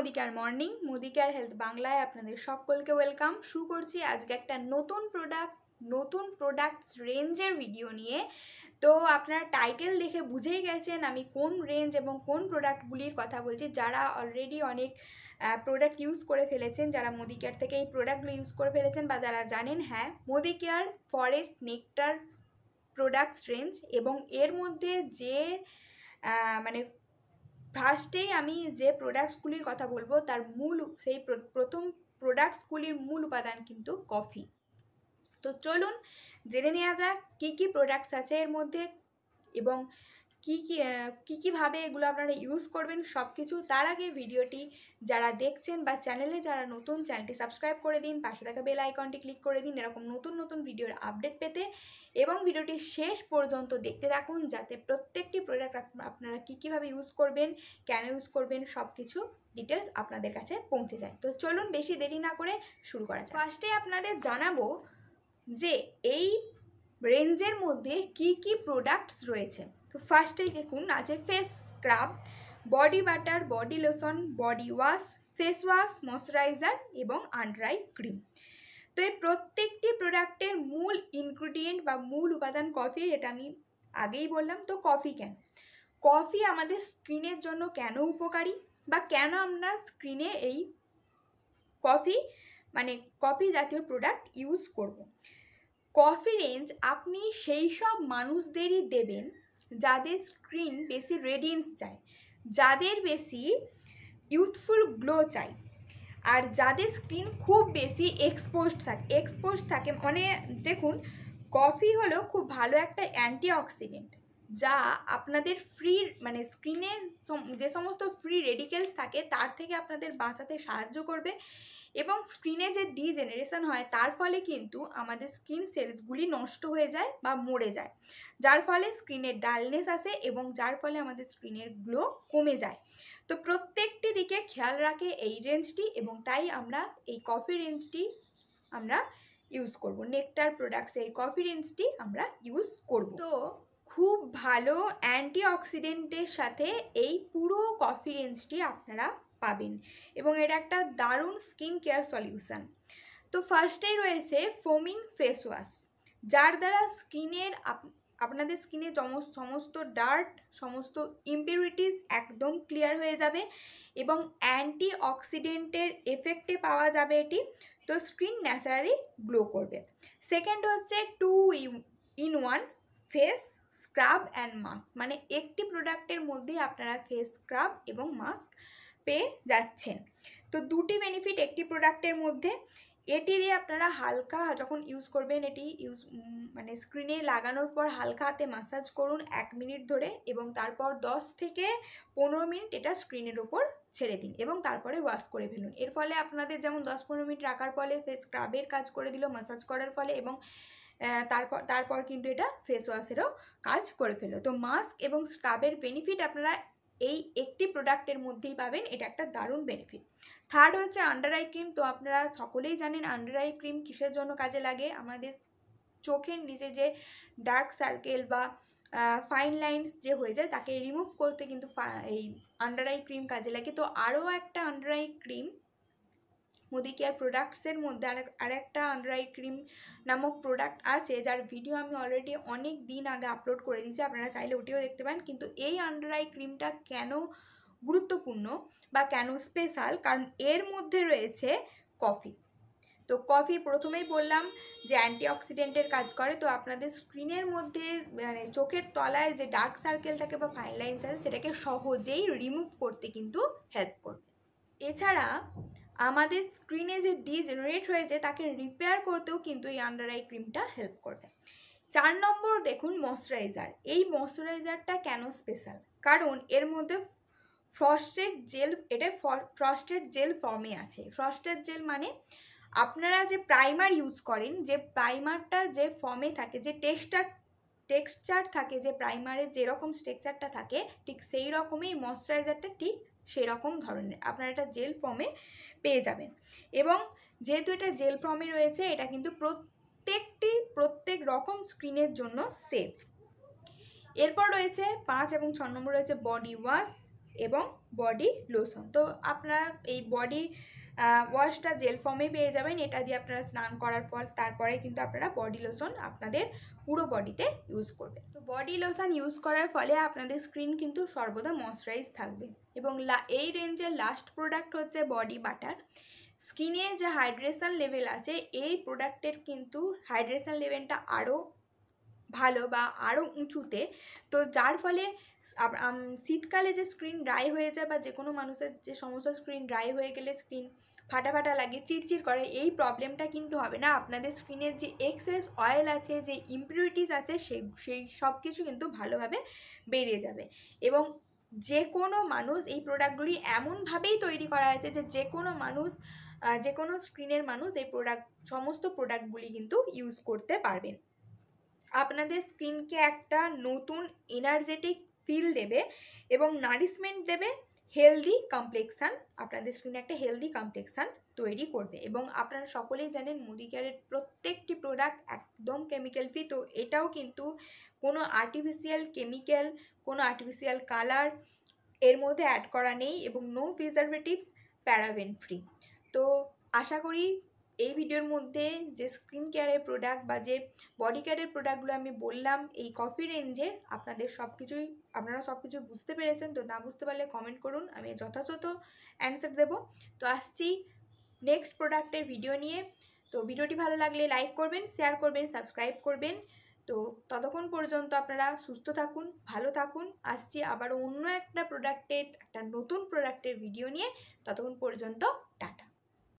Modi care morning. Modi care health বাংলায় আপনাদের সকলকে ওয়েলকাম। শুরু করছি আজকে একটা নতুন প্রোডাক্ট রেঞ্জের ভিডিও নিয়ে। তো আপনারা টাইটেল দেখে বুঝেই গেছেন আমি কোন রেঞ্জ এবং কোন প্রোডাক্টগুলির কথা বলছি। যারা অলরেডি অনেক প্রোডাক্ট ইউজ করে ফেলেছেন, যারা মোদি কেয়ার থেকে এই প্রোডাক্টগুলো ইউজ করে ফেলেছেন বা যারা জানেন, হ্যাঁ, Modi care forest nectar products range. এবং এর মধ্যে যে ফার্স্টেই আমি যে প্রোডাক্টসগুলির কথা বলবো তার সেই প্রথম প্রোডাক্টসগুলির মূল উপাদান কিন্তু কফি। তো চলুন জেনে নেওয়া যাক কী কী প্রোডাক্টস আছে এর মধ্যে এবং কীভাবে এগুলো আপনারা ইউজ করবেন সব কিছু। তার আগে ভিডিওটি যারা দেখছেন বা চ্যানেলে যারা নতুন, চ্যানেলটি সাবস্ক্রাইব করে দিন, পাশে থাকা বেল আইকনটি ক্লিক করে দিন এরকম নতুন ভিডিওর আপডেট পেতে, এবং ভিডিওটি শেষ পর্যন্ত দেখতে থাকুন যাতে প্রত্যেকটি প্রোডাক্ট আপনারা কীভাবে ইউজ করবেন, কেন ইউজ করবেন সব কিছু ডিটেলস আপনাদের কাছে পৌঁছে যায়। তো চলুন বেশি দেরি না করে শুরু করা যায়। ফার্স্টে আপনাদের জানাবো যে এই রেঞ্জের মধ্যে কি কি প্রোডাক্টস রয়েছে। তো ফার্স্টেই দেখুন আছে face scrub, body butter, body lotion, body wash, face wash, moisturiser এবং আন্ডার আই ক্রিম। তো এই প্রত্যেকটি প্রোডাক্টের মূল ইনগ্রিডিয়েন্ট বা মূল উপাদান কফি, এটা আমি আগেই বললাম। তো কফি কেন? কফি আমাদের স্কিনের জন্য কেন উপকারী বা কেন আমরা স্কিনে এই কফি জাতীয় প্রোডাক্ট ইউজ করব। কফি রেঞ্জ আপনি সেই সব মানুষদেরই দেবেন যাদের স্কিন বেশি রেডিয়েন্স চায়, যাদের বেশি ইউথফুল গ্লো চাই, আর যাদের স্কিন খুব বেশি এক্সপোজড থাকে। দেখুন, কফি হলো খুব ভালো একটা অ্যান্টিঅক্সিডেন্ট যা আপনাদের স্কিনের যে সমস্ত ফ্রি রেডিকেলস থাকে তার থেকে আপনাদের বাঁচাতে সাহায্য করবে। এবং স্কিনে যে ডিজেনারেশন হয় তার ফলে কিন্তু আমাদের স্কিন সেলসগুলি নষ্ট হয়ে যায় বা মরে যায়, যার ফলে স্কিনের ডালনেস আসে এবং যার ফলে আমাদের স্কিনের গ্লো কমে যায়। তো প্রত্যেকটি দিকে খেয়াল রাখে এই রেঞ্জটি, এবং তাই আমরা এই কফি রেঞ্জটি আমরা ইউজ করব। নেকটার প্রোডাক্টস এই কফি রেঞ্জটি আমরা ইউজ করব। তো খুব ভালো অ্যান্টিঅক্সিডেন্টের সাথে এই পুরো কফি রেঞ্জটি আপনারা পাবেন, এবং এটা একটা দারুণ স্কিন কেয়ার সলিউশন। তো ফার্স্টেই রয়েছে ফোমিং ফেস ওয়াশ, যার দ্বারা আপনাদের স্কিনে সমস্ত ডার্ট, সমস্ত ইমপিউরিটিস একদম ক্লিয়ার হয়ে যাবে এবং অ্যান্টিঅক্সিডেন্টের এফেক্টে পাওয়া যাবে এটি। তো স্কিন ন্যাচারালি গ্লো করবে। সেকেন্ড হচ্ছে 2-in-1 face scrub and mask, মানে একটি প্রোডাক্টের মধ্যেই আপনারা ফেস স্ক্রাব এবং মাস্ক পেয়ে যাচ্ছেন। তো দুটি বেনিফিট একটি প্রোডাক্টের মধ্যে। এটি দিয়ে আপনারা হালকা যখন ইউজ করবেন, এটি স্ক্রিনে লাগানোর পর হালকা হাতে ম্যাসাজ করুন 1 মিনিট ধরে, এবং তারপর 10 থেকে 15 মিনিট এটা স্ক্রিনের ওপর ছেড়ে দিন এবং তারপরে ওয়াশ করে ফেলুন। এর ফলে আপনাদের যেমন 10-15 মিনিট রাখার ফলে ফেস স্ক্রাবের কাজ করে দিল ম্যাসাজ করার ফলে, এবং তারপর কিন্তু এটা ফেস ওয়াশেরও কাজ করে ফেললো। তো মাস্ক এবং স্ক্রাবের বেনিফিট আপনারা এই একটি প্রোডাক্টের মধ্যেই পাবেন, এটা একটা দারুণ বেনিফিট। থার্ড হচ্ছে আন্ডার আই ক্রিম। তো আপনারা সকলেই জানেন আন্ডার আই ক্রিম কিসের জন্য কাজে লাগে। আমাদের চোখের নিচে যে ডার্ক সার্কেল বা ফাইন লাইন্স যে হয়ে যায় তাকে রিমুভ করতে কিন্তু এই আন্ডার আই ক্রিম কাজে লাগে। তো আরও একটা under eye cream Modi care প্রোডাক্টসের মধ্যে আরেকটা আন্ডার আই ক্রিম নামক প্রোডাক্ট আছে, যার ভিডিও আমি অলরেডি অনেক দিন আগে আপলোড করে দিয়েছি, আপনারা চাইলে ওটিও দেখতে পান। কিন্তু এই আন্ডার আই ক্রিমটা কেন গুরুত্বপূর্ণ বা কেন স্পেশাল, কারণ এর মধ্যে রয়েছে কফি। তো কফি প্রথমেই বললাম যে অ্যান্টিঅক্সিডেন্টের কাজ করে। তো আপনাদের স্কিনের মধ্যে চোখের তলায় যে ডার্ক সার্কেল থাকে বা ফাইন লাইন্স আছে সেটাকে সহজেই রিমুভ করতে কিন্তু হেল্প করবে। এছাড়া আমাদের স্কিনে যে ডিজেনারেট হয়েছে তাকে রিপেয়ার করতেও কিন্তু এই আন্ডার আই ক্রিমটা হেল্প করবে। 4 নম্বর দেখুন ময়শ্চারাইজার। এই ময়শ্চারাইজারটা কেন স্পেশাল, কারণ এর মধ্যে ফ্রস্টেড জেল ফর্মে আছে। ফ্রস্টেড জেল মানে আপনারা যে প্রাইমার ইউজ করেন, যে প্রাইমারটা যে ফর্মে থাকে, যে টেক্সচার থাকে, যে প্রাইমারের যেরকম টেক্সচারটা থাকে ঠিক সেই রকমই ময়শ্চারাইজারটা ঠিক সেই রকম ধরনের আপনারা এটা জেল ফর্মে পেয়ে যাবেন। এবং যেহেতু এটা জেল ফর্মে রয়েছে, এটা কিন্তু প্রত্যেক রকম স্কিনের জন্য সেফ। এরপর রয়েছে 5 এবং 6 নম্বর রয়েছে বডি ওয়াশ, এবং বডি লোশন। তো আপনারা এই বডি ওয়াশটা জেল ফর্মে পেয়ে যাবেন, এটা দিয়ে আপনারা স্নান করার পর তারপরে কিন্তু আপনারা বডি লোশন আপনাদের পুরো বডিতে ইউজ করবেন। তো বডি লোশন ইউজ করার ফলে আপনাদের স্কিন কিন্তু সর্বদা ময়শ্চারাইজ থাকবে। এবং এই রেঞ্জের লাস্ট প্রোডাক্ট হচ্ছে বডি বাটার। স্কিনে যে হাইড্রেশন লেভেল আছে, এই প্রোডাক্টের কিন্তু হাইড্রেশন লেভেলটা আরও ভালো বা আরও উঁচুতে। তো যার ফলে শীতকালে যে স্কিন ড্রাই হয়ে যায় বা যে কোনো মানুষের যে সমস্ত স্কিন ড্রাই হয়ে গেলে স্কিন ফাটা ফাটা লাগে, চিড়চিড় করে, এই প্রবলেমটা কিন্তু হবে না। আপনাদের স্কিনের যে এক্সেস অয়েল আছে, যে ইমপিউরিটিস আছে, সেই সব কিছু কিন্তু ভালোভাবে বেরিয়ে যাবে। এবং যে কোনো মানুষ, এই প্রোডাক্টগুলি এমনভাবেই তৈরি করা হয়েছে যে যে কোনো মানুষ, যে কোনো স্কিনের মানুষ এই সমস্ত প্রোডাক্টগুলি কিন্তু ইউজ করতে পারবেন। আপনাদের স্কিনকে একটা নতুন এনার্জেটিক ফিল দেবে এবং নারিশমেন্ট দেবে, হেলদি কমপ্লেক্সান, আপনাদের স্কিনে একটা হেলদি কমপ্লেক্সান তৈরি করবে। এবং আপনারা সকলেই জানেন মোদি কেয়ারের প্রত্যেকটি প্রোডাক্ট একদম কেমিক্যাল ফ্রি। তো এটাও কিন্তু কোনো আর্টিফিশিয়াল কেমিক্যাল, কোনো আর্টিফিশিয়াল কালার এর মধ্যে অ্যাড করা নেই এবং নো প্রিজারভেটিভস, প্যারাবেন ফ্রি। তো আশা করি এই ভিডিওর মধ্যে যে স্কিন কেয়ারের প্রোডাক্ট বা যে বডি কেয়ারের প্রোডাক্টগুলো আমি বললাম এই কফি রেঞ্জের, আপনারা সব কিছু বুঝতে পেরেছেন। তো না বুঝতে পারলে কমেন্ট করুন, আমি যথাযথ অ্যান্সার দেবো। তো আসছি নেক্সট প্রোডাক্টের ভিডিও নিয়ে। তো ভিডিওটি ভালো লাগলে লাইক করবেন, শেয়ার করবেন, সাবস্ক্রাইব করবেন। তো ততক্ষণ পর্যন্ত আপনারা সুস্থ থাকুন, ভালো থাকুন। আসছি আবার অন্য একটা নতুন প্রোডাক্টের ভিডিও নিয়ে। ততক্ষণ পর্যন্ত টাটা।